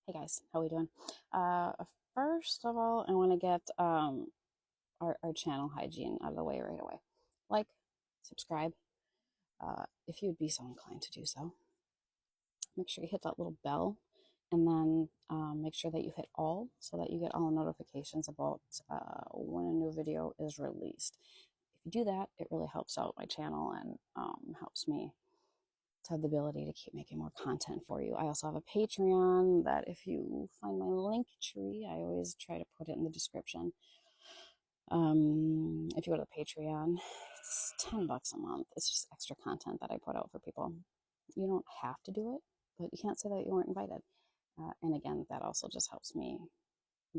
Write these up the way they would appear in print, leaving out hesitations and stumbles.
Hey guys, how we doing? First of all, I want to get our channel hygiene out of the way right away. Like, subscribe, if you would be so inclined to do so. Make sure you hit that little bell, and then make sure that you hit all so that you get all the notifications about when a new video is released. If you do that, it really helps out my channel and helps me to have the ability to keep making more content for you. I also have a Patreon that if you find my link tree, I always try to put it in the description. If you go to the Patreon, it's $10 a month. It's just extra content that I put out for people. You don't have to do it, but you can't say that you weren't invited. And again, that also just helps me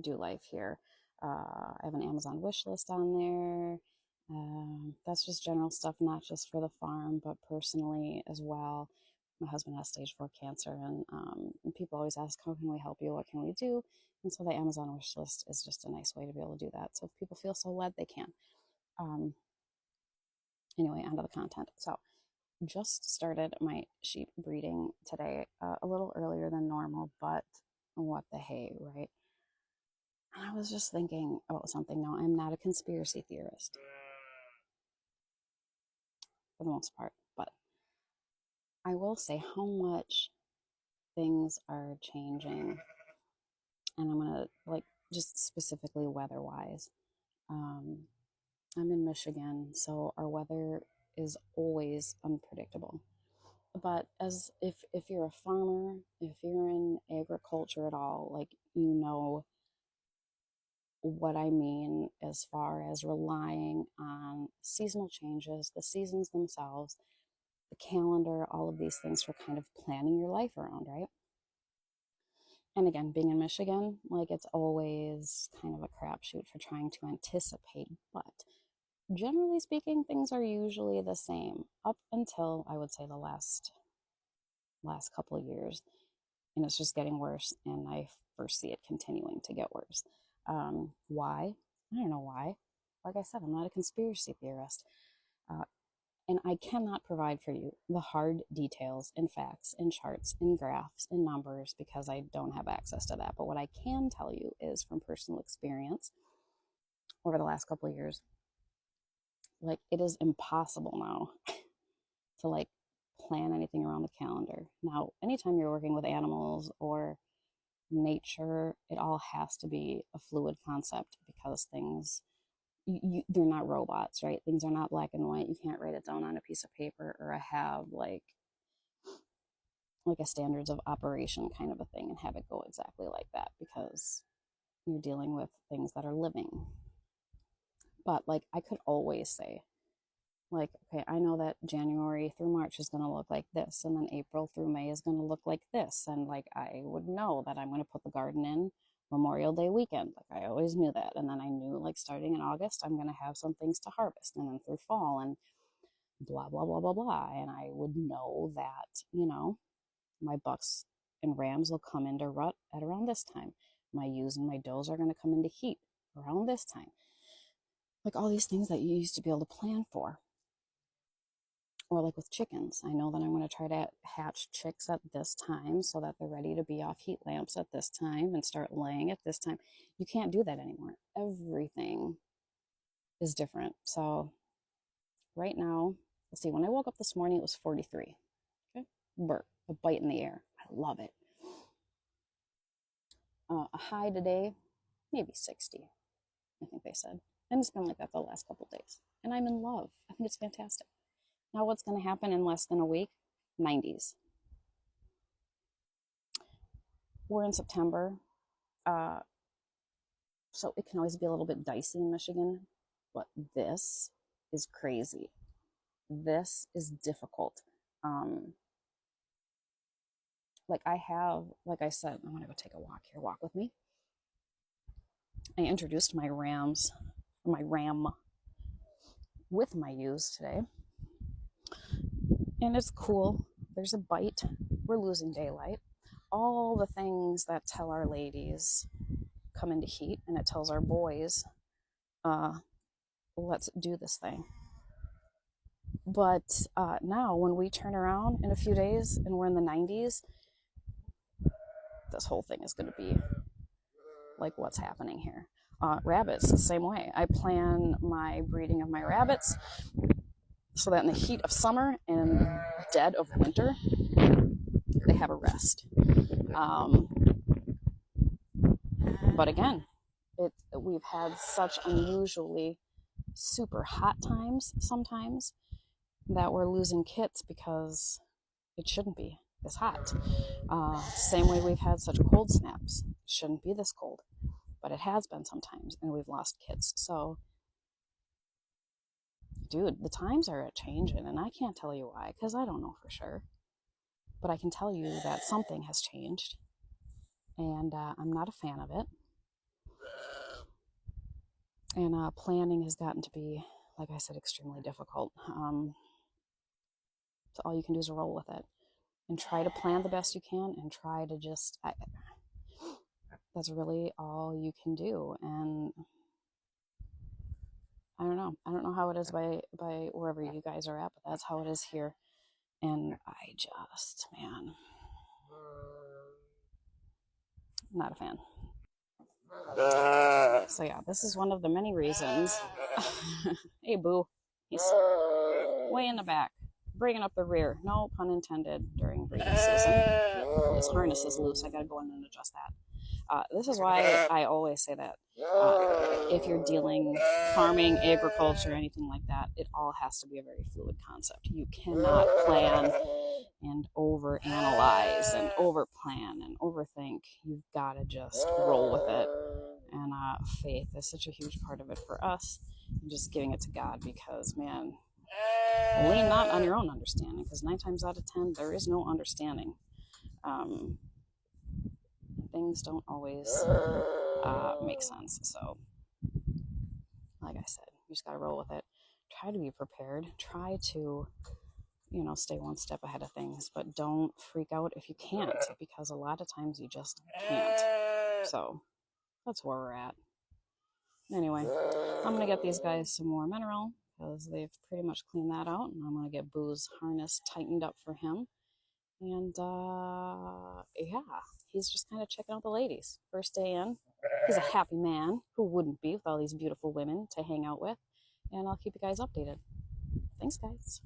do life here. I have an Amazon wish list on there. That's just general stuff, not just for the farm, but personally as well. My husband has stage 4 cancer, and people always ask, how can we help you? What can we do? And so the Amazon wish list is just a nice way to be able to do that. So if people feel so led, they can. Um, anyway, onto the content. So just started my sheep breeding today, a little earlier than normal, but what the hey, right? And I was just thinking about something. Now, I'm not a conspiracy theorist for the most part, but I will say how much things are changing. And I'm going to, like, just specifically weather wise. Um, I'm in Michigan, so our weather is always unpredictable. But as if you're a farmer, if you're in agriculture at all, like, you know what I mean as far as relying on seasonal changes, the seasons themselves, the calendar, all of these things for kind of planning your life around, right? And again, being in Michigan, like, it's always kind of a crapshoot for trying to anticipate. But generally speaking, things are usually the same up until I would say the last couple of years, and it's just getting worse. And I foresee it continuing to get worse. Why? I don't know why. Like I said, I'm not a conspiracy theorist. Uh, And I cannot provide for you the hard details and facts and charts and graphs and numbers because I don't have access to that. But what I can tell you is from personal experience over the last couple of years, like, it is impossible now to, like, plan anything around the calendar. Now, anytime you're working with animals or nature, it all has to be a fluid concept because things they're not robots, right? Things are not black and white. You can't write it down on a piece of paper or have like a standards of operation kind of a thing and have it go exactly like that because you're dealing with things that are living. But like, I could always say, like, okay, I know that January through March is going to look like this, and then April through May is going to look like this, and like, I would know that I'm going to put the garden in Memorial Day weekend. Like, I always knew that. And then I knew, like, starting in August I'm going to have some things to harvest, and then through fall, and blah blah blah blah blah. And I would know that, my bucks and rams will come into rut at around this time. My ewes and my does are going to come into heat around this time. Like, all these things that you used to be able to plan for. Or like with chickens, I know that I'm going to try to hatch chicks at this time so that they're ready to be off heat lamps at this time and start laying at this time. You can't do that anymore. Everything is different. So right now, let's see, when I woke up this morning, it was 43. Okay. Burp, a bite in the air. I love it. A high today, maybe 60, I think they said. And it's been like that the last couple of days. And I'm in love. I think it's fantastic. Now, what's going to happen in less than a week? 90s. We're in September. Uh, so it can always be a little bit dicey in Michigan. But this is crazy. This is difficult. Um, like I said, I'm going to go take a walk here. Walk with me. I introduced my ram with my ewes today. And it's cool. There's a bite. We're losing daylight. All the things that tell our ladies come into heat, and it tells our boys, let's do this thing. But now, when we turn around in a few days and we're in the 90s, this whole thing is going to be, like what's happening here. Rabbits, the same way. I plan my breeding of my rabbits so that in the heat of summer and dead of winter, they have a rest. But again, we've had such unusually super hot times sometimes that we're losing kits because it shouldn't be this hot. Same way we've had such cold snaps. It shouldn't be this cold, but it has been sometimes, and we've lost kits. So, dude, the times are changing, and I can't tell you why, because I don't know for sure. But I can tell you that something has changed, and I'm not a fan of it. And planning has gotten to be, like I said, extremely difficult. So all you can do is roll with it and try to plan the best you can, and try to just, that's really all you can do. And I don't know how it is by wherever you guys are at, but that's how it is here. And I just, man, not a fan. So yeah, this is one of the many reasons. Hey, Boo. He's way in the back, bringing up the rear. No pun intended during breeding season. His harness is loose. I gotta go in and adjust that. This is why I always say that if you're dealing farming, agriculture, anything like that, it all has to be a very fluid concept. You cannot plan and overanalyze and overplan and overthink. You've got to just roll with it. And faith is such a huge part of it for us. And just giving it to God, because, man, lean not on your own understanding, because 9 times out of 10, there is no understanding. Things don't always make sense. So, like I said, you just got to roll with it. Try to be prepared. Try to, stay one step ahead of things, but don't freak out if you can't, because a lot of times you just can't. So that's where we're at. Anyway, I'm going to get these guys some more mineral, because they've pretty much cleaned that out, and I'm going to get Boo's harness tightened up for him. And yeah, he's just kind of checking out the ladies. First day in, he's a happy man. Who wouldn't be with all these beautiful women to hang out with? And I'll keep you guys updated. Thanks, guys.